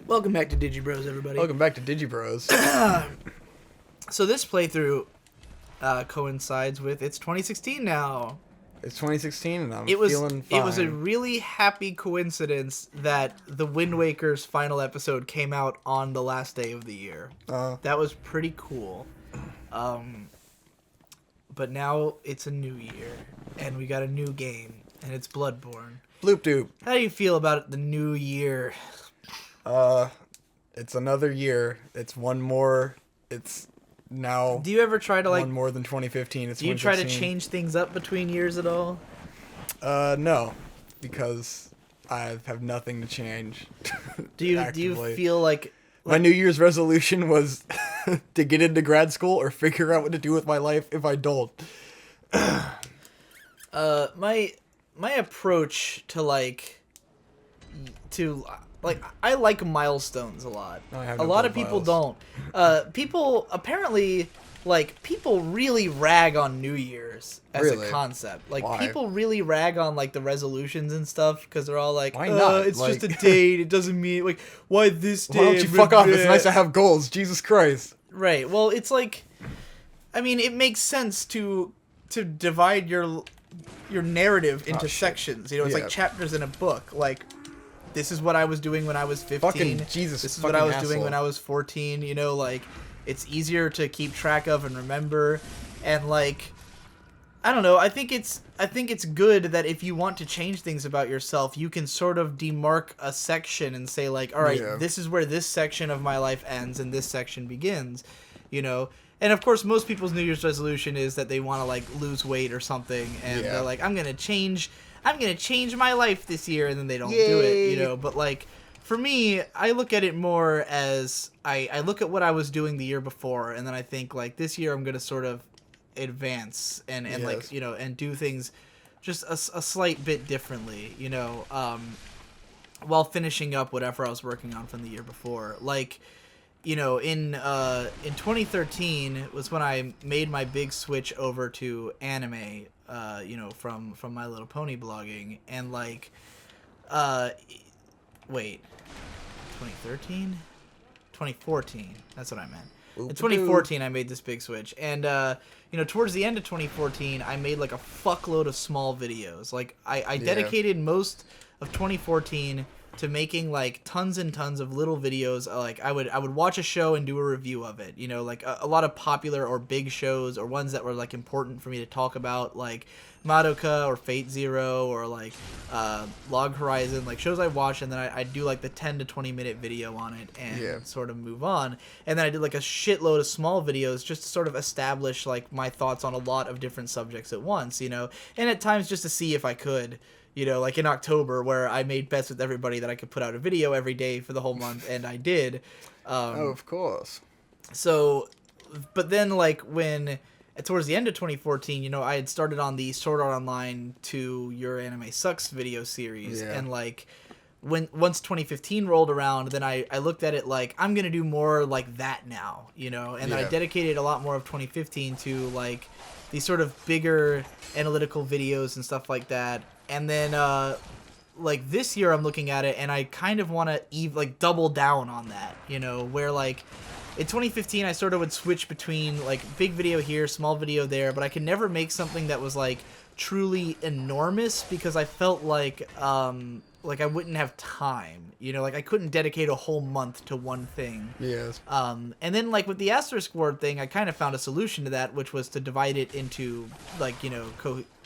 Welcome back to Digi Bros, everybody. Welcome back to Digi Bros. So this playthrough coincides with it's 2016 now. It's 2016 and I'm It was feeling fine. It was a really happy coincidence that the Wind Waker's final episode came out on the last day of the year. That was pretty cool. But now it's a new year and we got a new game and it's Bloodborne. Bloop doop. How do you feel about the new year? It's another year. It's one more. It's now. Do you ever try to one more than 2015? It's do you try to 2016. change things up between years at all? No, because I have nothing to change. Do you actively. feel like My New Year's resolution was to get into grad school or figure out what to do with my life if I don't. my approach to I like milestones a lot. I have A no lot of blood people vials. don't. People apparently people really rag on New Year's as Really? a concept. Like Why? people really rag on like the resolutions and stuff because they're all like, Why not? It's just a Like- date. It doesn't mean like why this day. Why don't you fuck off? It's nice to have goals. Jesus Christ. Right. Well, it's like, I mean, it makes sense to divide your narrative into shit. sections. You know, it's Yeah. like chapters in a book. Like, this is what I was doing when I was 15. Fucking Jesus. This is what I fucking was doing asshole. when I was 14. You know, like, it's easier to keep track of and remember. And like, I don't know. I think it's good that if you want to change things about yourself, you can sort of demark a section and say like, all right, Yeah. this is where this section of my life ends and this section begins, you know. And of course, most people's New Year's resolution is that they want to like lose weight or something, and Yeah. they're like, I'm gonna change my life this year, and then they don't do Yay. it, you know. But like, for me, I look at it more as I look at what I was doing the year before, and then I think like this year I'm gonna sort of advance and like, Yes. you know, and do things just a slight bit differently, you know, while finishing up whatever I was working on from the year before. Like, you know, in 2013 was when I made my big switch over to anime, you know, from My Little Pony blogging, and like, wait, 2013? 2014, that's what I meant. In 2014, I made this big switch, and you know, towards the end of 2014, I made like a fuckload of small videos. Like, I dedicated most of 2014 to making like tons and tons of little videos. Like, I would watch a show and do a review of it. You know, like a lot of popular or big shows or ones that were like important for me to talk about, like Madoka or Fate Zero or like Log Horizon, like shows I watched, and then I'd do like the 10 to 20 minute video on it and sort of move on. And then I did like a shitload of small videos just to sort of establish like my thoughts on a lot of different subjects at once, you know, and at times just to see if I could, you know, like in October where I made bets with everybody that I could put out a video every day for the whole month, and I did. Of course. So, but then like when towards the end of 2014, you know, I had started on the Sword Art Online to Your Anime Sucks video series, and like once 2015 rolled around, then I looked at it like, I'm gonna do more like that now, you know, and then I dedicated a lot more of 2015 to like these sort of bigger analytical videos and stuff like that. And then like this year I'm looking at it and I kind of want to like double down on that, you know, where like in 2015 I sort of would switch between like big video here, small video there, but I could never make something that was like truly enormous because I felt like I wouldn't have time, you know, like I couldn't dedicate a whole month to one thing. Yes. And then like with the Asterisk Ward thing, I kind of found a solution to that, which was to divide it into like, you know,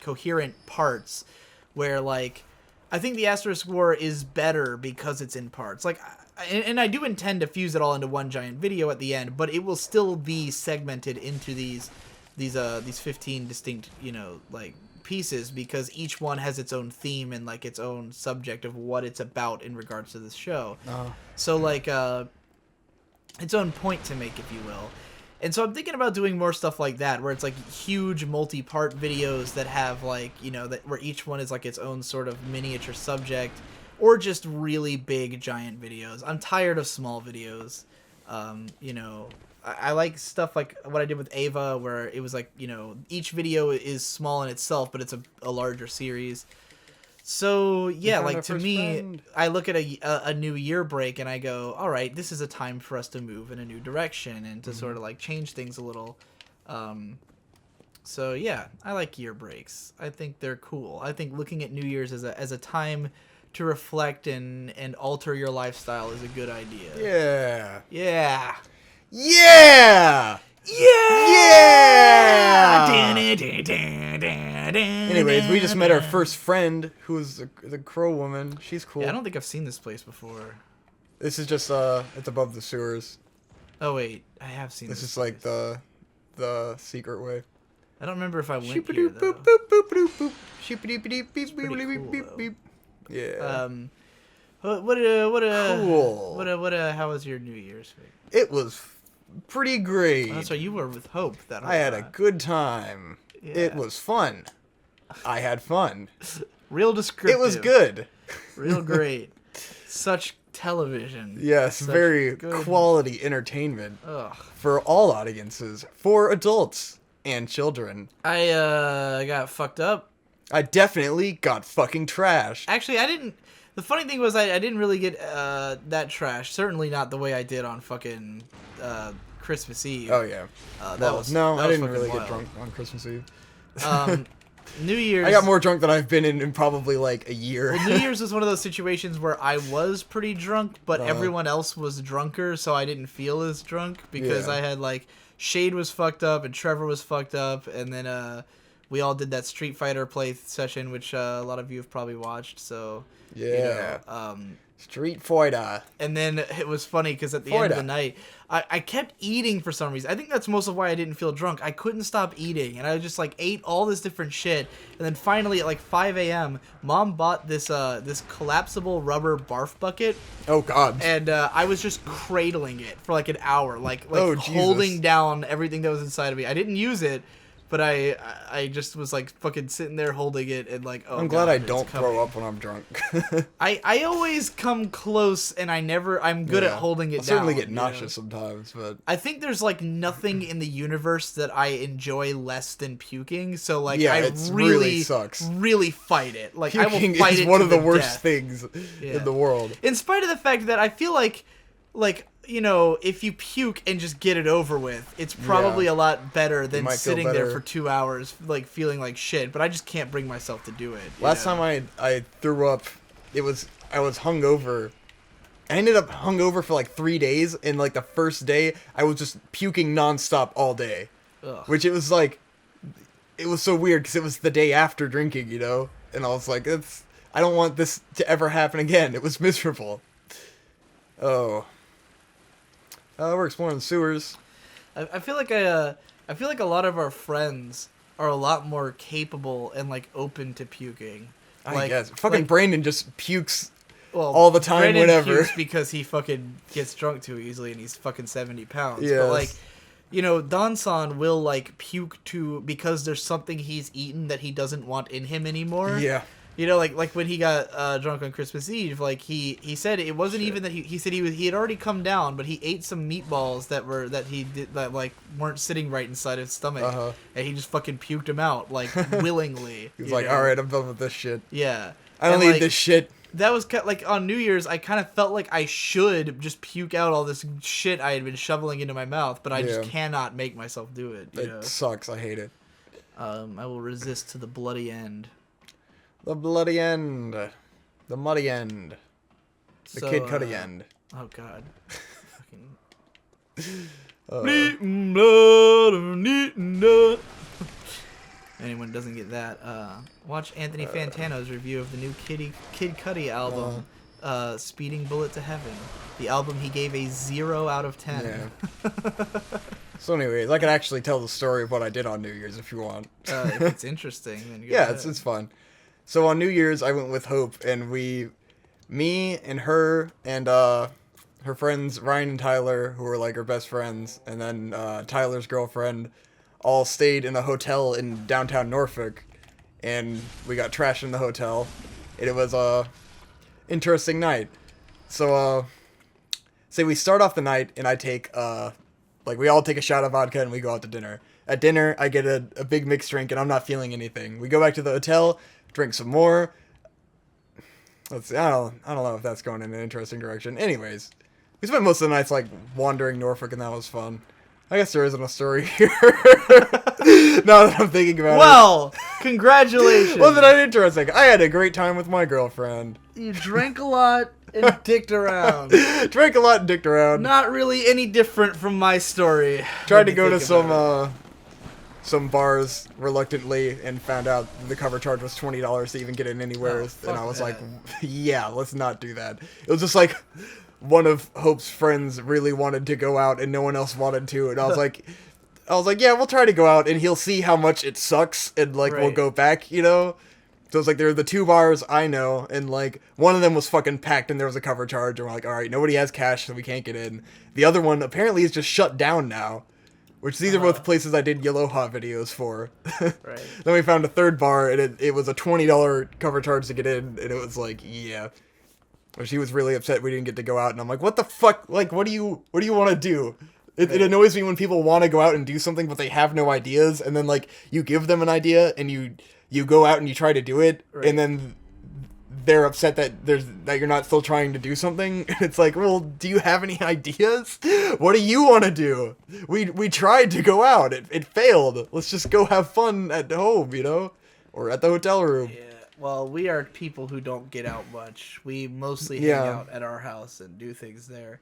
coherent parts where like I think the Asterisk War is better because it's in parts. Like, and I do intend to fuse it all into one giant video at the end, but it will still be segmented into these 15 distinct, you know, like pieces, because each one has its own theme and like its own subject of what it's about in regards to this show. So like its own point to make, if you will. And so I'm thinking about doing more stuff like that, where it's like huge multi-part videos that have like, you know, that where each one is like its own sort of miniature subject, or just really big giant videos. I'm tired of small videos. You know, I like stuff like what I did with Ava, where it was like, you know, each video is small in itself, but it's a larger series. So yeah, found like our to first me, friend. I look at a new year break and I go, all right, this is a time for us to move in a new direction and to sort of like change things a little. So yeah, I like year breaks. I think they're cool. I think looking at New Year's as a time to reflect and alter your lifestyle is a good idea. Yeah. Yeah. Yeah. Yeah. Anyways, we just met our first friend, who's the crow woman. She's cool. Yeah, I don't think I've seen this place before. This is just it's above the sewers. Oh wait, I have seen This this. is like the secret way. I don't remember if I went here Shoop-a-doop, though. boop, boop, boop, boop, boop. Shoop-a-doop-a-doop, beep, pretty beep, cool, beep, though. beep. Yeah. Cool. How was your New Year's? It was pretty great. Oh, that's right, you were with Hope that whole I had a time. good time. It Yeah. was fun. I had fun. Real descriptive. It was good. Real great. Such television. Yes, Such very good- quality entertainment Ugh. for all audiences, for adults and children. I got fucked up. I definitely got fucking trashed. Actually, I didn't. The funny thing was, I didn't really get that trash. Certainly not the way I did on fucking Christmas Eve. Oh yeah. That Well, was no, that I was didn't fucking really get wild. drunk on Christmas Eve. New Year's. I got more drunk than I've been in probably like a year. Well, New Year's was one of those situations where I was pretty drunk, but everyone else was drunker, so I didn't feel as drunk because Yeah. I had like Shade was fucked up and Trevor was fucked up, and then we all did that Street Fighter play session, which a lot of you have probably watched. So Yeah. you know, Street Fighter. and then it was funny because at the end of the Fighter. night, I kept eating for some reason. I think that's most of why I didn't feel drunk. I couldn't stop eating, and I just like ate all this different shit. And then finally at like 5 a.m., Mom bought this this collapsible rubber barf bucket, Oh God. and I was just cradling it for like an hour, like Oh, Jesus. holding down everything that was inside of me. I didn't use it, but I just was like fucking sitting there holding it and like, oh, I'm glad God, I it's don't coming. throw up when I'm drunk. I always come close, and I'm good at Yeah. holding it I'll certainly down, get you know? nauseous sometimes, but I think there's like nothing in the universe that I enjoy less than puking. So like Yeah, I it's really really sucks. really fight it. Like I will puking fight is it one to of the the worst death. things Yeah. in the world. In spite of the fact that I feel like you know, if you puke and just get it over with, it's probably a lot better than might feel sitting there better. for 2 hours like feeling like shit. But I just can't bring myself to do it. you Last know? time I threw up, I was hungover. I ended up hungover for like 3 days, and like the first day, I was just puking nonstop all day. Ugh. Which it was so weird because it was the day after drinking, you know? And I was like, I don't want this to ever happen again. It was miserable. Oh. We're exploring the sewers. I feel like I feel like a lot of our friends are a lot more capable and like open to puking. I guess. Fucking Brandon just pukes well, all the time, Brandon whenever. pukes because he fucking gets drunk too easily and he's fucking 70 pounds. But Yes. like, you know, Don-san will like puke because there's something he's eaten that he doesn't want in him anymore. Yeah. You know, like when he got drunk on Christmas Eve, like he said it wasn't even that he said he had already come down, but he ate some meatballs that like weren't sitting right inside his stomach, Uh-huh. and he just fucking puked them out like willingly. He was you like, know? all right, I'm done with this shit. Yeah. I don't And, need like, this shit. That was like on New Year's. I kind of felt like I should just puke out all this shit I had been shoveling into my mouth, but I just Yeah. cannot make myself do it. You know? It sucks. I hate it. I will resist to the bloody end. The bloody end. The muddy end. The So, Kid Cudi end. Oh God. Fucking. Uh, Neatin' blood or neatin' blood. Anyone doesn't get that, watch Anthony Fantano's review of the new Kid Cudi album, Speeding Bullet to Heaven. The album he gave a 0 out of 10. Yeah. So anyways, I can actually tell the story of what I did on New Year's if you want. If it's interesting, then go Yeah, ahead. it's fun. So on New Year's, I went with Hope, and me and her and her friends Ryan and Tyler, who were like her best friends, and then Tyler's girlfriend, all stayed in a hotel in downtown Norfolk, and we got trashed in the hotel, and it was a interesting night. So say we start off the night, and I take we all take a shot of vodka, and we go out to dinner. At dinner, I get a big mixed drink, and I'm not feeling anything. We go back to the hotel, drink some more. let's see, I don't know if that's going in an interesting direction. Anyways, we spent most of the nights like wandering Norfolk, and that was fun. I guess there isn't a story here. Now that I'm thinking about it. Well, congratulations. Wasn't that interesting? I had a great time with my girlfriend. You drank a lot and dicked around. Drank a lot and dicked around. Not really any different from my story. Tried to go to some bars reluctantly and found out the cover charge was $20 to even get in anywhere. And I was like, yeah, let's not do that. It was just like one of Hope's friends really wanted to go out and no one else wanted to. And I was like, yeah, we'll try to go out and he'll see how much it sucks and like we'll go back, you know? So it's like there are the two bars I know and like one of them was fucking packed and there was a cover charge and we're like, all right, nobody has cash so we can't get in. The other one apparently is just shut down now. Which these are both places I did Yellowha videos for. Right. Then we found a third bar, and it was a $20 cover charge to get in, and it was like, yeah. She was really upset we didn't get to go out, and I'm like, what the fuck? Like, what do you want to do? It annoys me when people want to go out and do something, but they have no ideas, and then like you give them an idea, and you go out and you try to do it, and then they're upset that you're not still trying to do something. It's like, well, do you have any ideas? What do you want to do? We tried to go out. It failed. Let's just go have fun at home, you know? Or at the hotel room. Yeah. Well, we are people who don't get out much. We mostly hang out at our house and do things there.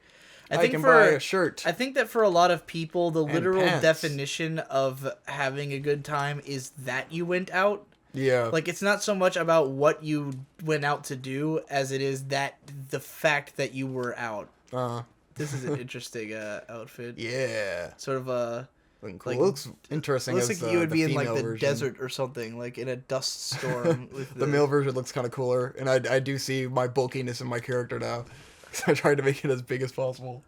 I can buy a shirt. I think that for a lot of people, the literal pants. definition of having a good time is that you went out. Yeah. Like, it's not so much about what you went out to do as it is that the fact that you were out. This is an interesting outfit. Yeah. Sort of a... Like, looks interesting. Looks like you would be in like the version. desert or something, like in a dust storm. With the male version looks kind of cooler, and I do see my bulkiness in my character now. So I tried to make it as big as possible.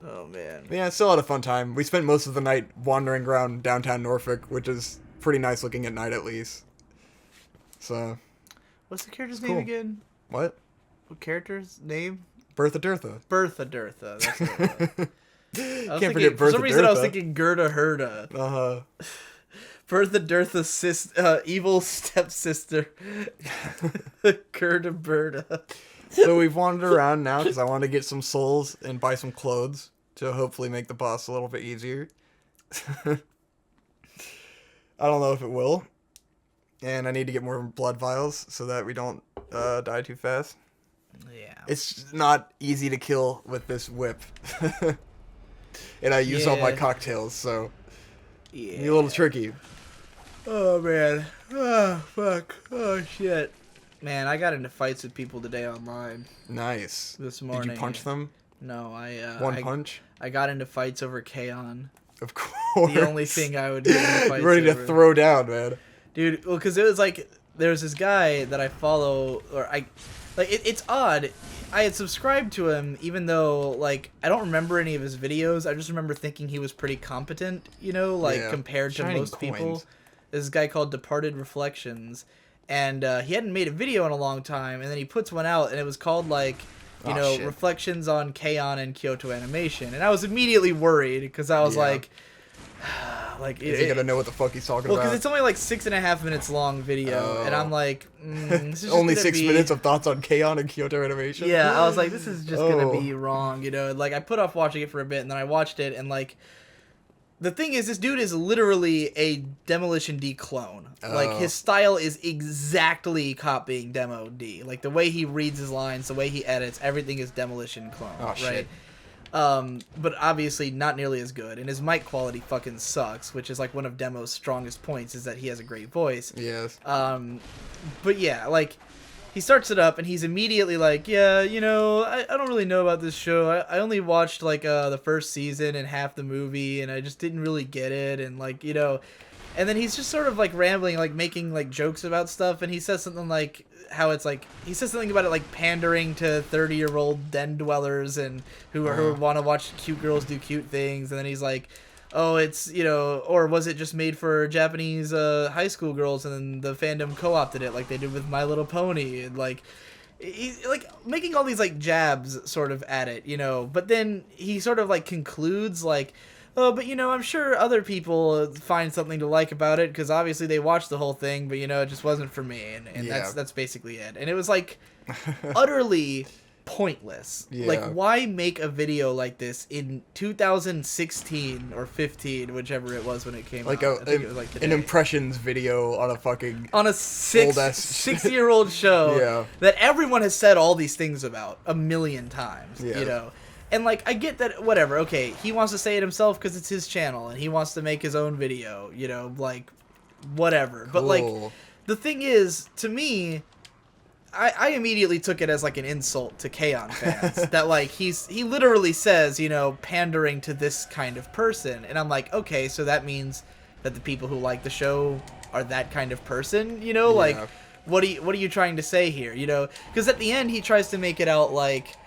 Oh man. But yeah, it's still had a fun time. We spent most of the night wandering around downtown Norfolk, which is pretty nice looking at night at least. So. What's the character's name again? What? What character's name? Bertha Dirtha. Bertha Dirtha. That's what it was. Can't forget Bertha For some reason, Dirtha. I was thinking Gerda Herda. Bertha Dirtha's evil stepsister. Gerda Berta. So we've wandered around now because I want to get some souls and buy some clothes to hopefully make the boss a little bit easier. I don't know if it will. And I need to get more blood vials so that we don't die too fast. Yeah. It's not easy to kill with this whip. And I use all my cocktails, so it's a little tricky. Oh, man. Oh, fuck. Oh, shit. Man, I got into fights with people today online. Nice. This morning. Did you punch them? No, One punch? I got into fights over K-On! Of course. The only thing I would do in fights You're ready to throw down, man. Dude, well, because it was like, there was this guy that I follow, or it's odd. I had subscribed to him, even though, like, I don't remember any of his videos. I just remember thinking he was pretty competent, you know, like, compared to most people. This guy called Departed Reflections, and he hadn't made a video in a long time, and then he puts one out, and it was called, like, you know, shit. Reflections on K-On! And Kyoto Animation. And I was immediately worried, because I was like, is he gonna know what the fuck he's talking about? Well, because it's only like 6.5 minutes long video, and I'm like, this is only 6 minutes of thoughts on K-On! And Kyoto Animation. Yeah, I was like, this is just gonna be wrong, you know. Like, I put off watching it for a bit, and then I watched it, and like, the thing is, this dude is literally a Demolition D clone. Like, his style is exactly copying Demo D. Like, the way he reads his lines, the way he edits, everything is Demolition clone, right? Shit. But obviously not nearly as good, and his mic quality fucking sucks, which is like one of Demo's strongest points, is that he has a great voice. Yes. But yeah, like, he starts it up, and he's immediately like, yeah, you know, I don't really know about this show. I only watched, like, the first season and half the movie, and I just didn't really get it, and, like, you know... And then he's just sort of, like, rambling, like, making, like, jokes about stuff, and he says something like, how it's, like... He says something about it, like, pandering to 30-year-old den dwellers and who want to watch cute girls do cute things, and then he's like... Oh, it's, you know, or was it just made for Japanese high school girls and then the fandom co-opted it like they did with My Little Pony? And, like, he's, like, making all these, like, jabs sort of at it, you know. But then he sort of, like, concludes, like, oh, but, you know, I'm sure other people find something to like about it because obviously they watched the whole thing, but, you know, it just wasn't for me. And that's basically it. And it was, like... utterly pointless. Yeah. Like, why make a video like this in 2016 or 15, whichever it was when it came Like out? I think it was like an today. impressions video on a fucking On a old-ass- 6-year-old show Yeah. that everyone has said all these things about a million times, Yeah. you know? And, like, I get that, whatever, okay, he wants to say it himself because it's his channel, and he wants to make his own video, you know, like, whatever. But, like, Cool. the thing is, to me, I immediately took it as, like, an insult to K-On! Fans. That, like, he literally says, you know, pandering to this kind of person. And I'm like, okay, so that means that the people who like the show are that kind of person, you know? Yeah. Like, what are you trying to say here, you know? Because at the end, he tries to make it out like,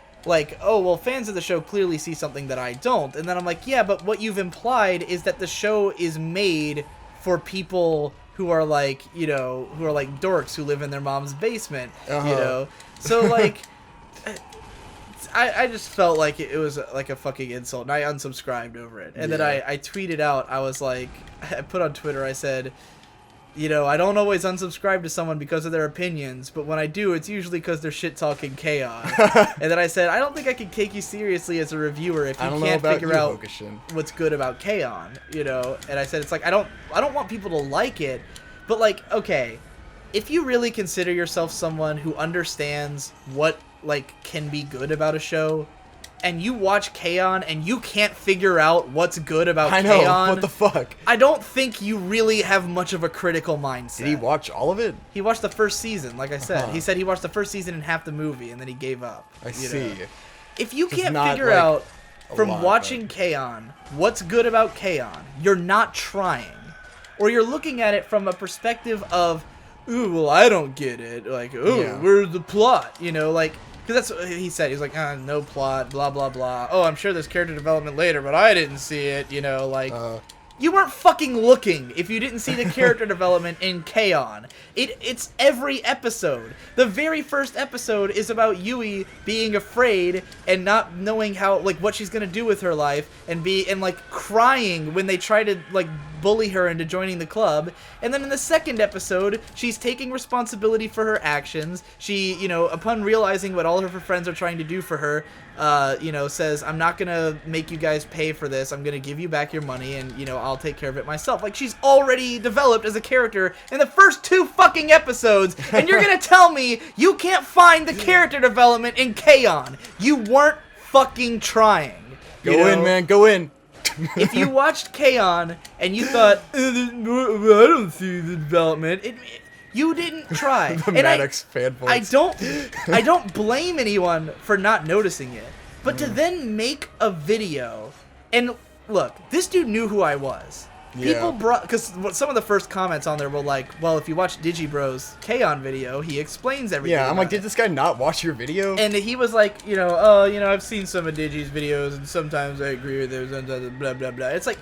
oh, well, fans of the show clearly see something that I don't. And then I'm like, yeah, but what you've implied is that the show is made for people who are like, you know, who are like dorks who live in their mom's basement, you know? So, like, I just felt like it was like a fucking insult, and I unsubscribed over it. And then I tweeted out, I was like, I put on Twitter, I said, you know, I don't always unsubscribe to someone because of their opinions, but when I do, it's usually because they're shit-talking K-On! And then I said, I don't think I can take you seriously as a reviewer if you can't figure out what's good about K-On!, you know? And I said, it's like, I don't want people to like it, but, like, okay, if you really consider yourself someone who understands what, like, can be good about a show, and you watch K-On! And you can't figure out what's good about I know, K-On!, what the fuck? I don't think you really have much of a critical mindset. Did he watch all of it? He watched the first season, like I said. He said he watched the first season and half the movie, and then he gave up. I see. Know? If you It's can't not, figure like, out from lot, watching but- K-On! What's good about K-On!, you're not trying. Or you're looking at it from a perspective of, ooh, well, I don't get it. Like, ooh, Yeah. where's the plot? You know, like, because that's what he said. He's like, no plot, blah, blah, blah. Oh, I'm sure there's character development later, but I didn't see it, you know, like... You weren't fucking looking if you didn't see the character development in K-On! It's every episode. The very first episode is about Yui being afraid and not knowing how, like, what she's gonna do with her life, and like, crying when they try to, like, bully her into joining the club. And then in the second episode, she's taking responsibility for her actions. She, you know, upon realizing what all of her friends are trying to do for her, you know, says, I'm not gonna make you guys pay for this. I'm gonna give you back your money, and, you know, I'll take care of it myself. Like, she's already developed as a character in the first 2 fucking episodes, and you're gonna tell me you can't find the character development in K-On! You weren't fucking trying. Go in, man, go in. If you watched K-On! And you thought, I don't see the development, you didn't try. The And Maddox fanboys. I don't blame anyone for not noticing it, but to then make a video, and look, this dude knew who I was. Yeah. People brought, because some of the first comments on there were like, well, if you watch Digi Bro's K-On! Video, he explains everything. Yeah, I'm like, about did this guy not watch your video? and he was like, you know, oh, you know, I've seen some of Digi's videos, and sometimes I agree with those, and blah, blah, blah. It's like,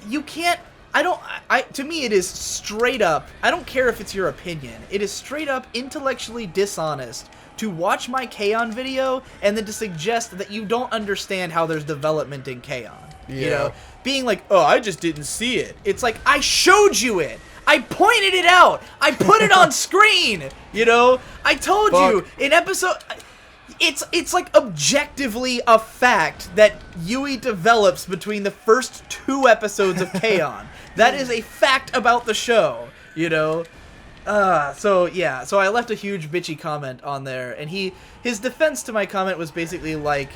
you can't, to me, it is straight up, I don't care if it's your opinion, it is straight up intellectually dishonest to watch my K-On! Video and then to suggest that you don't understand how there's development in K-On! You Yeah. know? Being like, oh, I just didn't see it. It's like, I showed you it! I pointed it out! I put it on screen! You know? I told you, in episode... It's like objectively a fact that Yui develops between the first 2 episodes of K-On! That is a fact about the show, you know? So I left a huge bitchy comment on there, and his defense to my comment was basically like,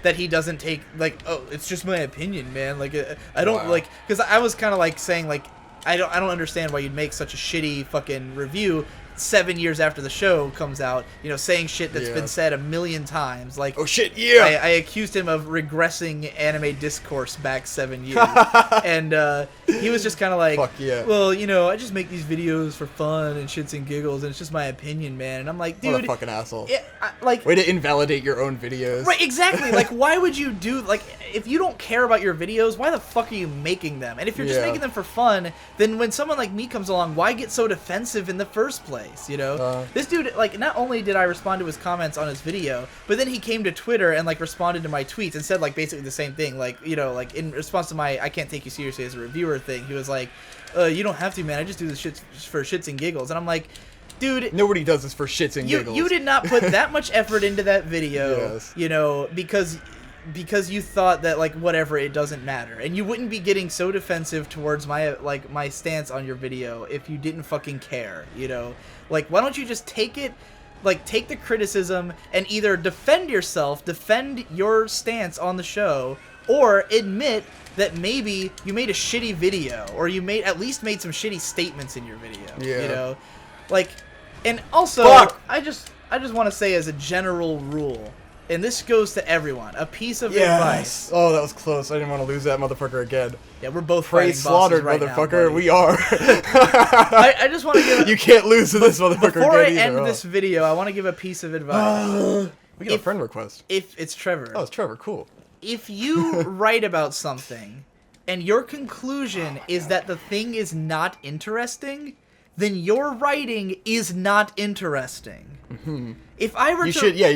that he doesn't take, like, oh, it's just my opinion, man, like, I don't, like, because I was kind of like saying, like, I don't understand why you'd make such a shitty fucking review 7 years after the show comes out, you know, saying shit that's been said a million times. Like, oh shit, yeah! I accused him of regressing anime discourse back 7 years. And he was just kind of like, fuck yeah. well, you know, I just make these videos for fun and shits and giggles, and it's just my opinion, man. And I'm like, dude, What a fucking asshole. like, way to invalidate your own videos. right, exactly. Like, why would you do, like, if you don't care about your videos, why the fuck are you making them? And if you're just making them for fun, then when someone like me comes along, why get so defensive in the first place, you know? This dude, like, not only did I respond to his comments on his video, but then he came to Twitter and, like, responded to my tweets and said, like, basically the same thing. Like, you know, like, in response to my I can't take you seriously as a reviewer thing, he was like, you don't have to, man. I just do this shit for shits and giggles. And I'm like, Dude, Nobody does this for shits and giggles. you did not put that much effort into that video, Yes. you know, because you thought that, like, whatever, it doesn't matter. And you wouldn't be getting so defensive towards my stance on your video if you didn't fucking care, you know? Like, why don't you just take the criticism and either defend yourself, defend your stance on the show, or admit that maybe you made a shitty video, or you at least made some shitty statements in your video, Yeah. you know? Like, and also, Fuck! I just want to say as a general rule, and this goes to everyone, a piece of advice. Oh, that was close. I didn't want to lose that motherfucker again. Yeah, we're both Pray fighting slaughtered, bosses right motherfucker. now, We are. I just want to give. You can't lose to this motherfucker Before I again end either, this video, I want to give a piece of advice. We got a friend request. If it's Trevor. Oh, it's Trevor. Cool. If you write about something and your conclusion is that the thing is not interesting, then your writing is not interesting. Mm-hmm. If I were You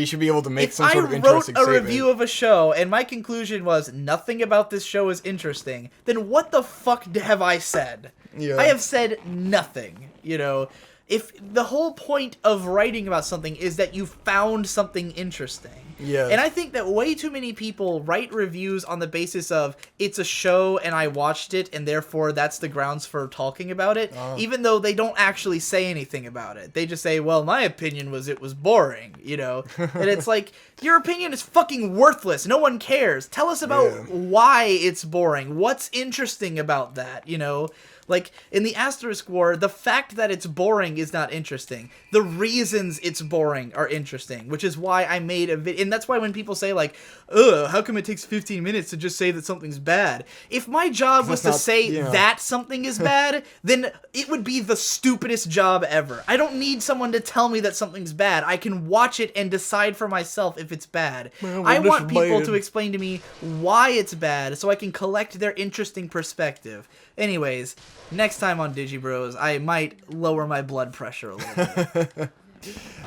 should be able to make some sort of interesting If I wrote a statement. review of a show and my conclusion was nothing about this show is interesting, then what the fuck have I said? Yeah. I have said nothing, you know? If the whole point of writing about something is that you found something interesting. Yeah. And I think that way too many people write reviews on the basis of it's a show and I watched it and therefore that's the grounds for talking about it, even though they don't actually say anything about it. They just say, well, my opinion was it was boring, you know? And it's like, your opinion is fucking worthless. No one cares. Tell us about why it's boring. What's interesting about that, you know? Like, in the Asterisk War, the fact that it's boring is not interesting. The reasons it's boring are interesting, which is why I made a video. And that's why when people say, like, ugh, how come it takes 15 minutes to just say that something's bad? If my job was to say that something is bad, then it would be the stupidest job ever. I don't need someone to tell me that something's bad. I can watch it and decide for myself if it's bad. I want people to explain to me why it's bad so I can collect their interesting perspective. Anyways, next time on Digi Bros, I might lower my blood pressure a little bit.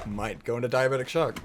Might go into diabetic shock.